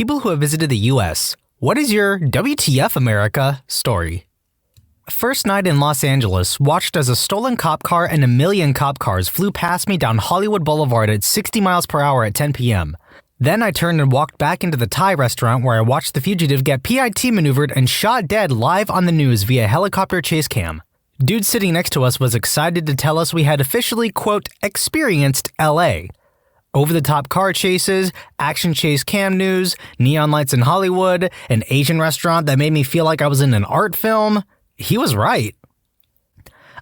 people who have visited the US. What is your WTF America story? First night in Los Angeles, watched as a stolen cop car and a million cop cars flew past me down Hollywood Boulevard at 60 miles per hour at 10 p.m. Then I turned and walked back into the Thai restaurant where I watched the fugitive get PIT maneuvered and shot dead live on the news via helicopter chase cam. Dude sitting next to us was excited to tell us we had officially, quote, experienced LA. Over-the-top car chases, action chase cam news, neon lights in Hollywood, an Asian restaurant that made me feel like I was in an art film. He was right.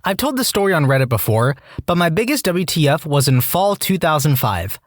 I've told this story on Reddit before, but my biggest WTF was in fall 2005.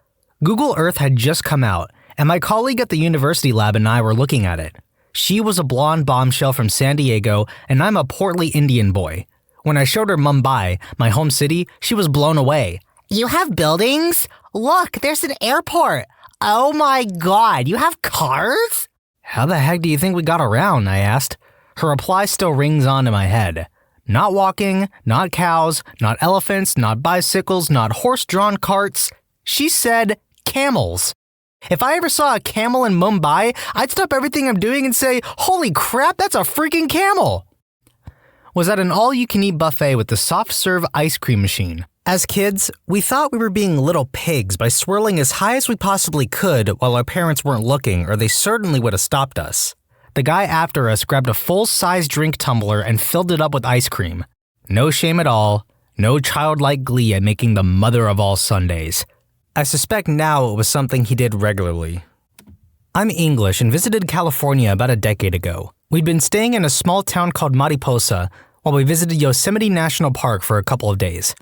Google Earth had just come out, and my colleague at the university lab and I were looking at it. She was a blonde bombshell from San Diego, and I'm a portly Indian boy. When I showed her Mumbai, my home city, she was blown away. You have buildings? Look, there's an airport. Oh my god, you have cars? How the heck do you think we got around? I asked. Her reply still rings on in my head. Not walking, not cows, not elephants, not bicycles, not horse-drawn carts. She said camels. If I ever saw a camel in Mumbai, I'd stop everything I'm doing and say, holy crap, that's a freaking camel. Was at an all-you-can-eat buffet with the soft-serve ice cream machine. As kids, we thought we were being little pigs by swirling as high as we possibly could while our parents weren't looking, or they certainly would have stopped us. The guy after us grabbed a full-size drink tumbler and filled it up with ice cream. No shame at all, no childlike glee at making the mother of all Sundays. I suspect now it was something he did regularly. I'm English and visited California about a decade ago. We'd been staying in a small town called Mariposa while we visited Yosemite National Park for a couple of days.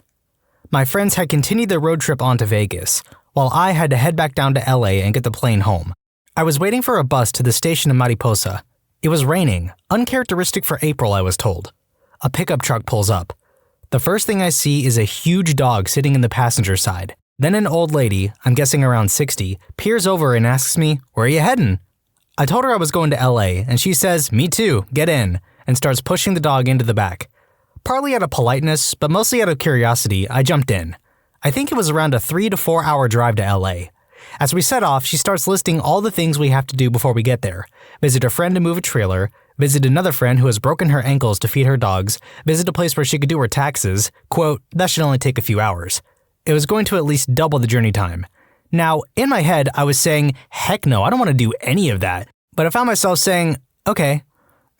My friends had continued their road trip on to Vegas, while I had to head back down to LA and get the plane home. I was waiting for a bus to the station in Mariposa. It was raining, uncharacteristic for April, I was told. A pickup truck pulls up. The first thing I see is a huge dog sitting in the passenger side. Then an old lady, I'm guessing around 60, peers over and asks me, "Where are you heading?" I told her I was going to LA, and she says, "Me too, get in," and starts pushing the dog into the back. Partly out of politeness, but mostly out of curiosity, I jumped in. I think it was around a 3 to 4 hour drive to LA. As we set off, she starts listing all the things we have to do before we get there. Visit a friend to move a trailer, visit another friend who has broken her ankles to feed her dogs, visit a place where she could do her taxes. Quote, that should only take a few hours. It was going to at least double the journey time. Now, in my head, I was saying, heck no, I don't want to do any of that. But I found myself saying, okay.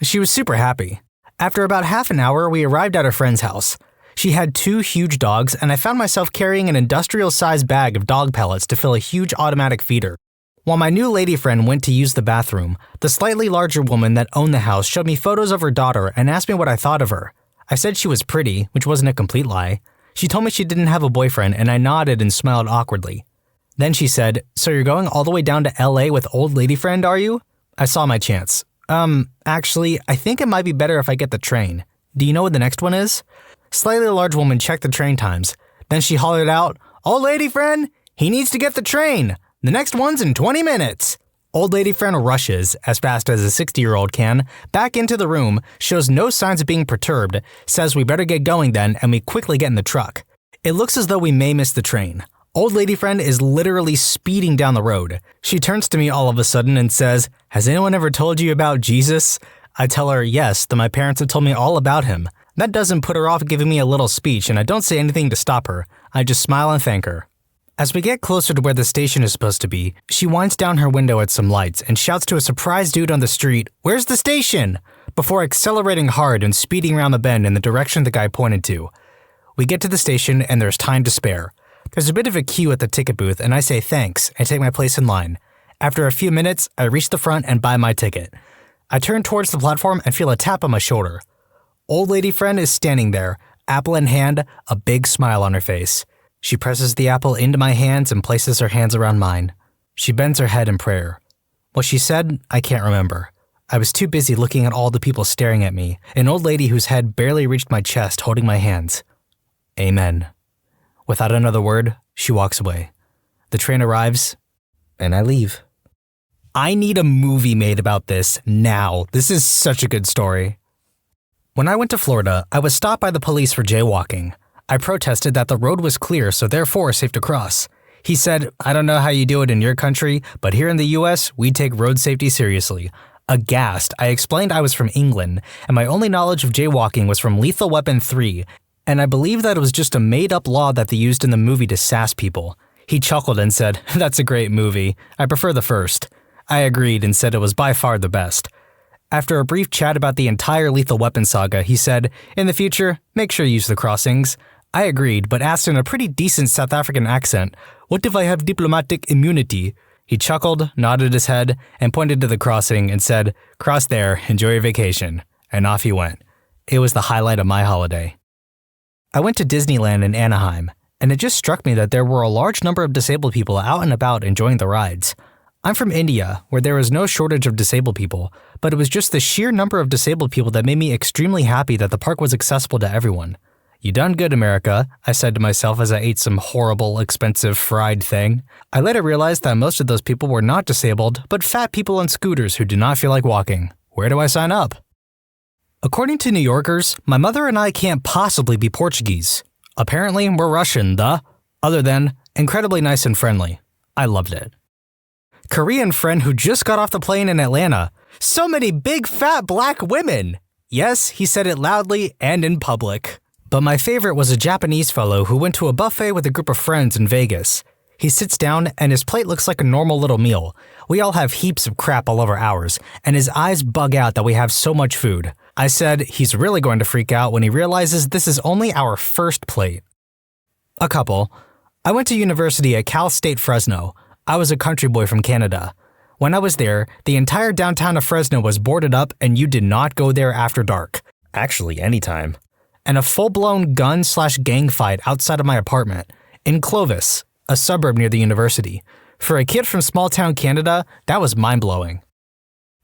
She was super happy. After about half an hour, we arrived at her friend's house. She had 2 huge dogs, and I found myself carrying an industrial-sized bag of dog pellets to fill a huge automatic feeder. While my new lady friend went to use the bathroom, the slightly larger woman that owned the house showed me photos of her daughter and asked me what I thought of her. I said she was pretty, which wasn't a complete lie. She told me she didn't have a boyfriend, and I nodded and smiled awkwardly. Then she said, "So you're going all the way down to LA with old lady friend, are you?" I saw my chance. Actually, I think it might be better if I get the train. Do you know what the next one is?" Slightly large woman checked the train times. Then she hollered out, "Old lady friend, he needs to get the train. The next one's in 20 minutes. Old lady friend rushes, as fast as a 60-year-old can, back into the room, shows no signs of being perturbed, says we better get going then, and we quickly get in the truck. It looks as though we may miss the train. Old lady friend is literally speeding down the road. She turns to me all of a sudden and says, "Has anyone ever told you about Jesus?" I tell her yes, that my parents have told me all about him. That doesn't put her off giving me a little speech, and I don't say anything to stop her. I just smile and thank her. As we get closer to where the station is supposed to be, she winds down her window at some lights and shouts to a surprised dude on the street, "Where's the station?" before accelerating hard and speeding around the bend in the direction the guy pointed to. We get to the station and there's time to spare. There's a bit of a queue at the ticket booth and I say thanks and take my place in line. After a few minutes, I reach the front and buy my ticket. I turn towards the platform and feel a tap on my shoulder. Old lady friend is standing there, apple in hand, a big smile on her face. She presses the apple into my hands and places her hands around mine. She bends her head in prayer. What she said, I can't remember. I was too busy looking at all the people staring at me, an old lady whose head barely reached my chest holding my hands. Amen. Without another word, she walks away. The train arrives, and I leave. I need a movie made about this now. This is such a good story. When I went to Florida, I was stopped by the police for jaywalking. I protested that the road was clear, so therefore safe to cross. He said, "I don't know how you do it in your country, but here in the US, we take road safety seriously." Aghast, I explained I was from England, and my only knowledge of jaywalking was from Lethal Weapon 3, and I believed that it was just a made-up law that they used in the movie to sass people. He chuckled and said, "That's a great movie. I prefer the first." I agreed and said it was by far the best. After a brief chat about the entire Lethal Weapon saga, he said, "In the future, make sure you use the crossings." I agreed, but asked in a pretty decent South African accent, "What if I have diplomatic immunity?" He chuckled, nodded his head, and pointed to the crossing and said, "Cross there, enjoy your vacation." And off he went. It was the highlight of my holiday. I went to Disneyland in Anaheim, and it just struck me that there were a large number of disabled people out and about enjoying the rides. I'm from India, where there is no shortage of disabled people, but it was just the sheer number of disabled people that made me extremely happy that the park was accessible to everyone. "You done good, America," I said to myself as I ate some horrible, expensive fried thing. I later realized that most of those people were not disabled, but fat people on scooters who did not feel like walking. Where do I sign up? According to New Yorkers, my mother and I can't possibly be Portuguese. Apparently, we're Russian, other than incredibly nice and friendly. I loved it. Korean friend who just got off the plane in Atlanta. "So many big fat black women." Yes, he said it loudly and in public. But my favorite was a Japanese fellow who went to a buffet with a group of friends in Vegas. He sits down and his plate looks like a normal little meal. We all have heaps of crap all over ours, and his eyes bug out that we have so much food. I said he's really going to freak out when he realizes this is only our first plate. A couple. I went to university at Cal State Fresno. I was a country boy from Canada. When I was there, the entire downtown of Fresno was boarded up and you did not go there after dark. Actually, anytime. And a full-blown gun/gang fight outside of my apartment in Clovis, a suburb near the university. For a kid from small-town Canada, that was mind-blowing.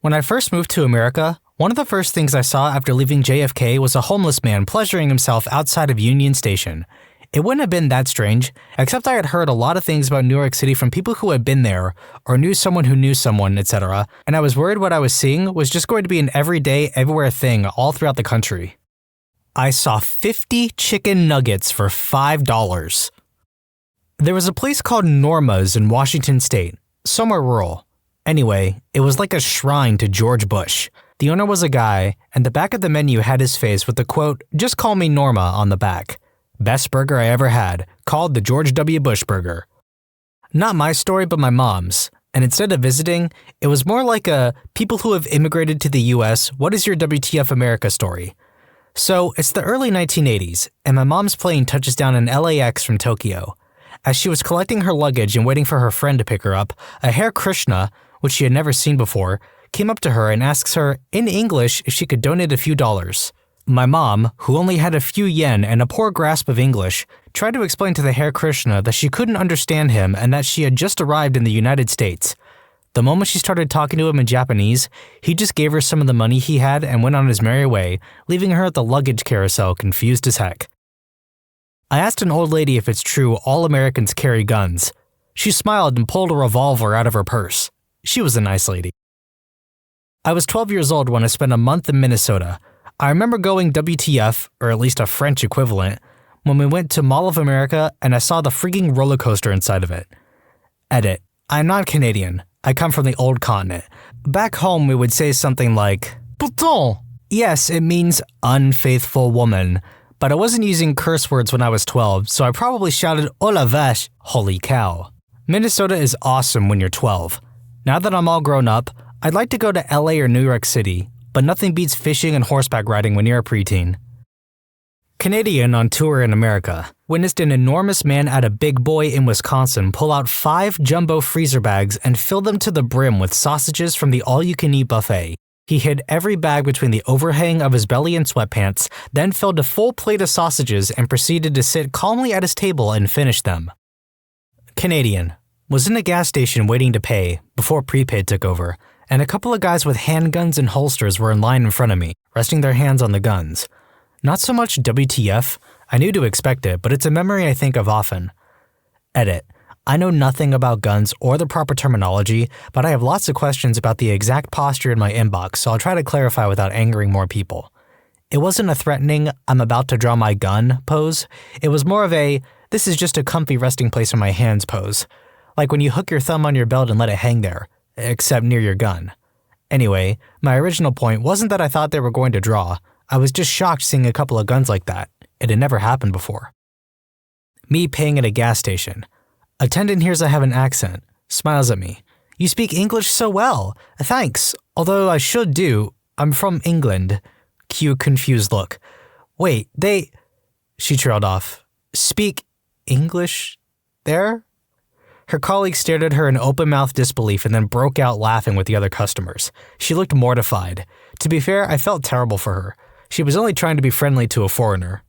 When I first moved to America, one of the first things I saw after leaving JFK was a homeless man pleasuring himself outside of Union Station. It wouldn't have been that strange, except I had heard a lot of things about New York City from people who had been there, or knew someone who knew someone, etc., and I was worried what I was seeing was just going to be an everyday, everywhere thing all throughout the country. I saw 50 chicken nuggets for $5. There was a place called Norma's in Washington State, somewhere rural. Anyway, it was like a shrine to George Bush. The owner was a guy, and the back of the menu had his face with the quote, "Just call me Norma" on the back. Best burger I ever had, called the George W. Bush burger. Not my story, but my mom's. And instead of visiting, it was more like a people who have immigrated to the US, what is your WTF America story? So it's the early 1980s, and my mom's plane touches down in LAX from Tokyo. As she was collecting her luggage and waiting for her friend to pick her up, a Hare Krishna, which she had never seen before, came up to her and asks her, in English, if she could donate a few dollars. My mom, who only had a few yen and a poor grasp of English, tried to explain to the Hare Krishna that she couldn't understand him and that she had just arrived in the United States. The moment she started talking to him in Japanese, he just gave her some of the money he had and went on his merry way, leaving her at the luggage carousel confused as heck. I asked an old lady if it's true all Americans carry guns. She smiled and pulled a revolver out of her purse. She was a nice lady. I was 12 years old when I spent a month in Minnesota. I remember going WTF, or at least a French equivalent, when we went to Mall of America and I saw the freaking roller coaster inside of it. Edit. I'm not Canadian. I come from the old continent. Back home, we would say something like, putain. Yes, it means unfaithful woman, but I wasn't using curse words when I was 12, so I probably shouted, oh la vache, holy cow. Minnesota is awesome when you're 12. Now that I'm all grown up, I'd like to go to LA or New York City, but nothing beats fishing and horseback riding when you're a preteen. Canadian on tour in America, witnessed an enormous man at a Big Boy in Wisconsin pull out 5 jumbo freezer bags and fill them to the brim with sausages from the all-you-can-eat buffet. He hid every bag between the overhang of his belly and sweatpants, then filled a full plate of sausages and proceeded to sit calmly at his table and finish them. Canadian, was in a gas station waiting to pay before prepaid took over, and a couple of guys with handguns and holsters were in line in front of me, resting their hands on the guns. Not so much WTF, I knew to expect it, but it's a memory I think of often. Edit. I know nothing about guns or the proper terminology, but I have lots of questions about the exact posture in my inbox, so I'll try to clarify without angering more people. It wasn't a threatening, I'm about to draw my gun pose. It was more of a, This is just a comfy resting place for my hands pose. Like when you hook your thumb on your belt and let it hang there, except near your gun. Anyway, my original point wasn't that I thought they were going to draw. I was just shocked seeing a couple of guns like that. It had never happened before. Me paying at a gas station. Attendant hears I have an accent, smiles at me. You speak English so well. Thanks. Although I should do. I'm from England. Cue confused look. Wait, they... She trailed off. Speak English there? Her colleague stared at her in open-mouthed disbelief and then broke out laughing with the other customers. She looked mortified. To be fair, I felt terrible for her. She was only trying to be friendly to a foreigner.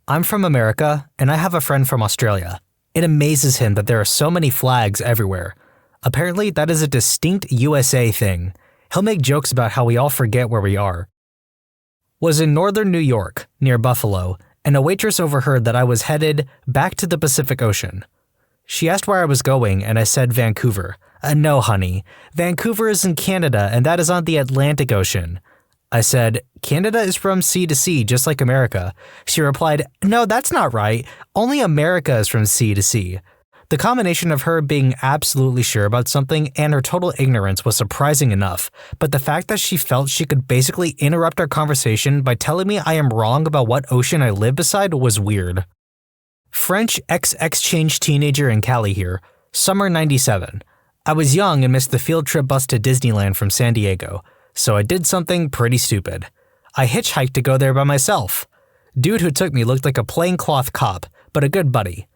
I'm from America, and I have a friend from Australia. It amazes him that there are so many flags everywhere. Apparently, that is a distinct USA thing. He'll make jokes about how we all forget where we are. Was in northern New York, near Buffalo, and a waitress overheard that I was headed back to the Pacific Ocean. She asked where I was going, and I said Vancouver. No, honey. Vancouver is in Canada, and that is on the Atlantic Ocean. I said, Canada is from sea to sea, just like America. She replied, no, that's not right. Only America is from sea to sea. The combination of her being absolutely sure about something and her total ignorance was surprising enough, but the fact that she felt she could basically interrupt our conversation by telling me I am wrong about what ocean I live beside was weird. French ex-exchange teenager in Cali here. Summer 97. I was young and missed the field trip bus to Disneyland from San Diego, so I did something pretty stupid. I hitchhiked to go there by myself. Dude who took me looked like a plaincloth cop, but a good buddy.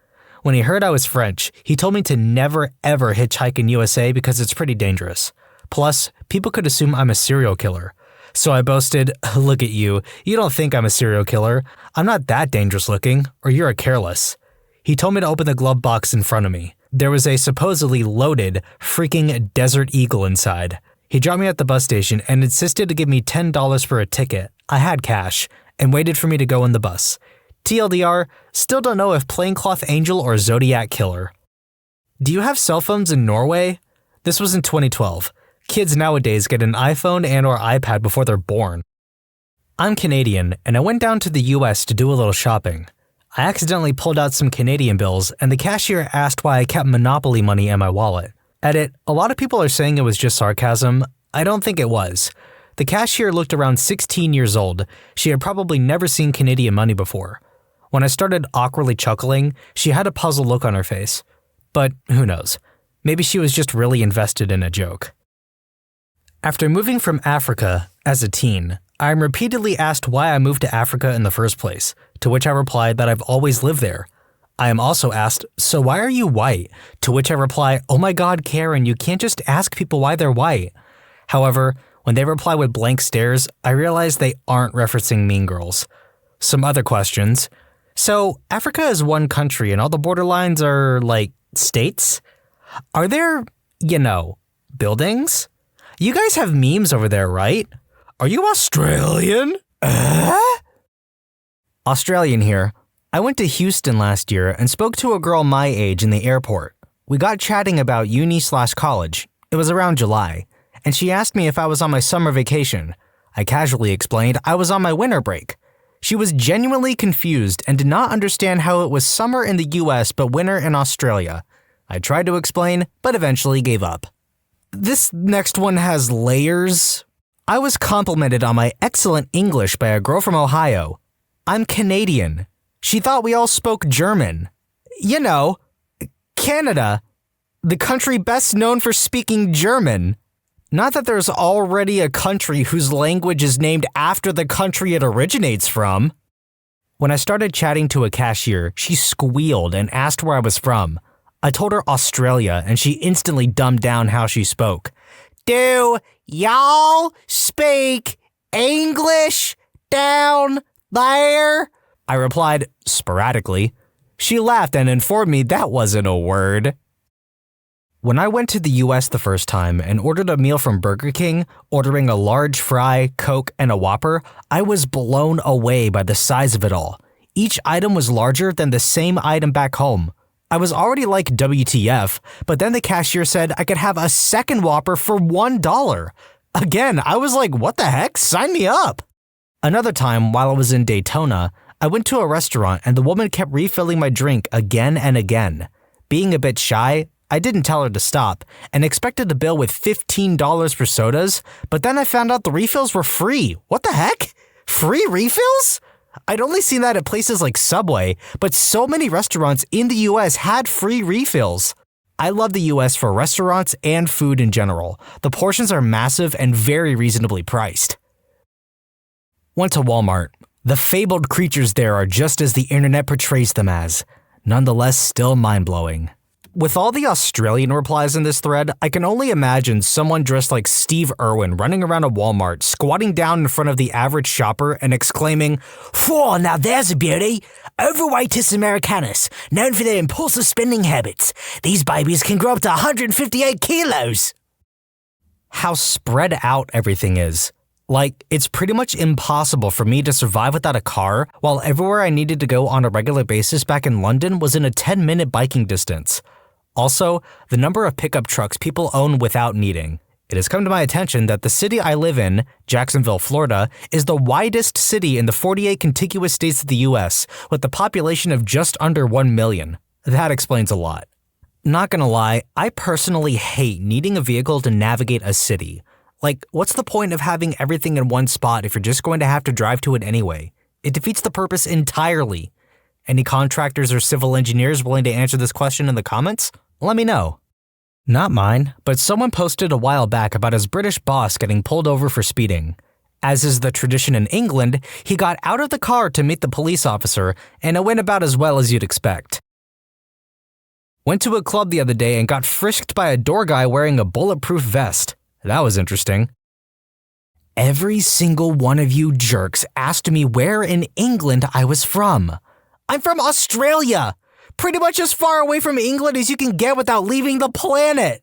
When he heard I was French, he told me to never ever hitchhike in USA because it's pretty dangerous. Plus, people could assume I'm a serial killer. So I boasted, look at you, you don't think I'm a serial killer. I'm not that dangerous looking, or you're a careless. He told me to open the glove box in front of me. There was a supposedly loaded, freaking Desert Eagle inside. He dropped me at the bus station and insisted to give me $10 for a ticket. I had cash, and waited for me to go in the bus. TLDR, still don't know if plaincloth angel or Zodiac killer. Do you have cell phones in Norway? This was in 2012. Kids nowadays get an iPhone and or iPad before they're born. I'm Canadian, and I went down to the US to do a little shopping. I accidentally pulled out some Canadian bills, and the cashier asked why I kept Monopoly money in my wallet. Edit, a lot of people are saying it was just sarcasm. I don't think it was. The cashier looked around 16 years old. She had probably never seen Canadian money before. When I started awkwardly chuckling, she had a puzzled look on her face. But who knows? Maybe she was just really invested in a joke. After moving from Africa as a teen, I am repeatedly asked why I moved to Africa in the first place, to which I replied that I've always lived there. I am also asked, so why are you white? To which I reply, oh my god, Karen, you can't just ask people why they're white. However, when they reply with blank stares, I realize they aren't referencing Mean Girls. Some other questions. So, Africa is one country and all the borderlines are, like, states? Are there, buildings? You guys have memes over there, right? Are you Australian? Australian here. I went to Houston last year and spoke to a girl my age in the airport. We got chatting about uni/college. It was around July. And she asked me if I was on my summer vacation. I casually explained I was on my winter break. She was genuinely confused and did not understand how it was summer in the US but winter in Australia. I tried to explain, but eventually gave up. This next one has layers. I was complimented on my excellent English by a girl from Ohio. I'm Canadian. She thought we all spoke German. Canada, the country best known for speaking German. Not that there's already a country whose language is named after the country it originates from. When I started chatting to a cashier, she squealed and asked where I was from. I told her Australia, and she instantly dumbed down how she spoke. Do y'all speak English down there? I replied sporadically. She laughed and informed me that wasn't a word. When I went to the US the first time and ordered a meal from Burger King, ordering a large fry, Coke, and a Whopper, I was blown away by the size of it all. Each item was larger than the same item back home. I was already like WTF, but then the cashier said I could have a second Whopper for $1. Again, I was like, what the heck? Sign me up! Another time, while I was in Daytona, I went to a restaurant and the woman kept refilling my drink again and again. Being a bit shy, I didn't tell her to stop and expected a bill with $15 for sodas, but then I found out the refills were free. What the heck? Free refills? I'd only seen that at places like Subway, but so many restaurants in the US had free refills. I love the US for restaurants and food in general. The portions are massive and very reasonably priced. Went to Walmart. The fabled creatures there are just as the internet portrays them as. Nonetheless, still mind-blowing. With all the Australian replies in this thread, I can only imagine someone dressed like Steve Irwin running around a Walmart, squatting down in front of the average shopper and exclaiming, "Whoa, now there's a beauty! Overweightus americanus, known for their impulsive spending habits. These babies can grow up to 158 kilos!" How spread out everything is. Like, it's pretty much impossible for me to survive without a car, while everywhere I needed to go on a regular basis back in London was in a 10-minute biking distance. Also, the number of pickup trucks people own without needing. It has come to my attention that the city I live in, Jacksonville, Florida, is the widest city in the 48 contiguous states of the US, with a population of just under 1 million. That explains a lot. Not gonna lie, I personally hate needing a vehicle to navigate a city. Like, what's the point of having everything in one spot if you're just going to have to drive to it anyway? It defeats the purpose entirely. Any contractors or civil engineers willing to answer this question in the comments? Let me know. Not mine, but someone posted a while back about his British boss getting pulled over for speeding. As is the tradition in England, he got out of the car to meet the police officer, and it went about as well as you'd expect. Went to a club the other day and got frisked by a door guy wearing a bulletproof vest. That was interesting. Every single one of you jerks asked me where in England I was from. I'm from Australia! Pretty much as far away from England as you can get without leaving the planet!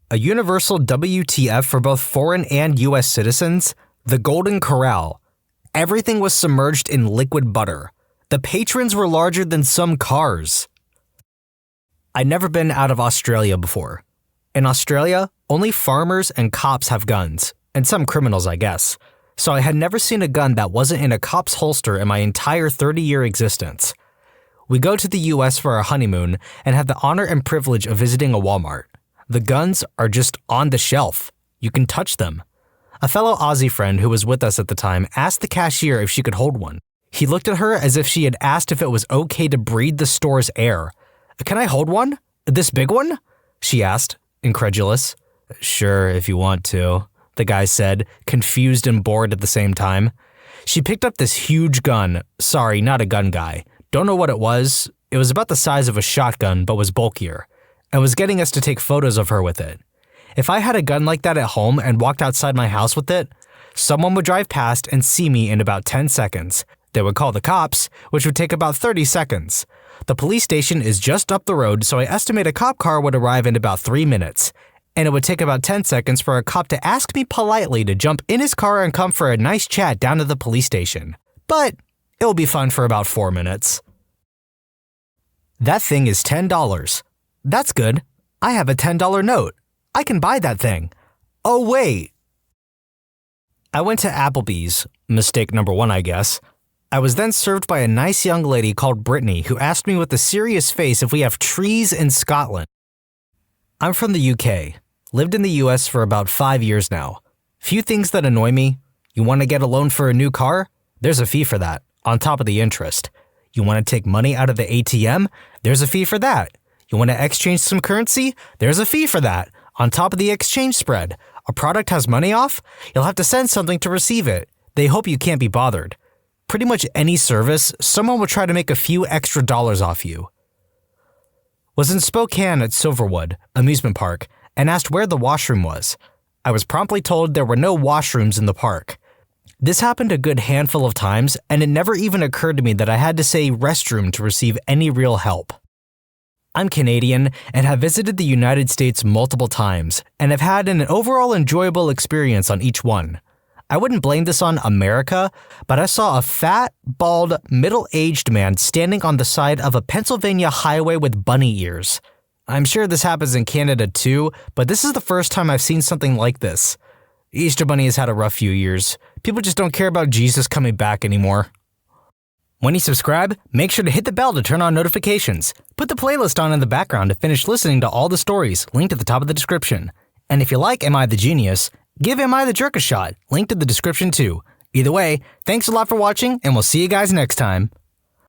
A universal WTF for both foreign and US citizens? The Golden Corral. Everything was submerged in liquid butter. The patrons were larger than some cars. I'd never been out of Australia before. In Australia, only farmers and cops have guns, and some criminals, I guess. So I had never seen a gun that wasn't in a cop's holster in my entire 30-year existence. We go to the US for our honeymoon and have the honor and privilege of visiting a Walmart. The guns are just on the shelf. You can touch them. A fellow Aussie friend who was with us at the time asked the cashier if she could hold one. He looked at her as if she had asked if it was okay to breathe the store's air. "Can I hold one? This big one?" she asked, incredulous. "Sure, if you want to," the guy said, confused and bored at the same time. She picked up this huge gun. Sorry, not a gun guy. Don't know what it was. It was about the size of a shotgun, but was bulkier, and was getting us to take photos of her with it. If I had a gun like that at home and walked outside my house with it, someone would drive past and see me in about 10 seconds. They would call the cops, which would take about 30 seconds. The police station is just up the road, so I estimate a cop car would arrive in about 3 minutes. And it would take about 10 seconds for a cop to ask me politely to jump in his car and come for a nice chat down to the police station. But it'll be fun for about 4 minutes. That thing is $10. That's good. I have a $10 note. I can buy that thing. Oh, wait. I went to Applebee's. Mistake number 1, I guess. I was then served by a nice young lady called Brittany who asked me with a serious face if we have trees in Scotland. I'm from the UK. Lived in the US for about 5 years now. Few things that annoy me. You want to get a loan for a new car? There's a fee for that, on top of the interest. You want to take money out of the ATM? There's a fee for that. You want to exchange some currency? There's a fee for that, on top of the exchange spread. A product has money off? You'll have to send something to receive it. They hope you can't be bothered. Pretty much any service, someone will try to make a few extra dollars off you. Was in Spokane at Silverwood, amusement park, and asked where the washroom was. I was promptly told there were no washrooms in the park. This happened a good handful of times, and it never even occurred to me that I had to say restroom to receive any real help. I'm Canadian and have visited the United States multiple times, and have had an overall enjoyable experience on each one. I wouldn't blame this on America, but I saw a fat, bald, middle-aged man standing on the side of a Pennsylvania highway with bunny ears. I'm sure this happens in Canada too, but this is the first time I've seen something like this. Easter Bunny has had a rough few years. People just don't care about Jesus coming back anymore. When you subscribe, make sure to hit the bell to turn on notifications. Put the playlist on in the background to finish listening to all the stories, linked at the top of the description. And if you like Am I the Genius, give Am I the Jerk a shot, linked in the description too. Either way, thanks a lot for watching, and we'll see you guys next time.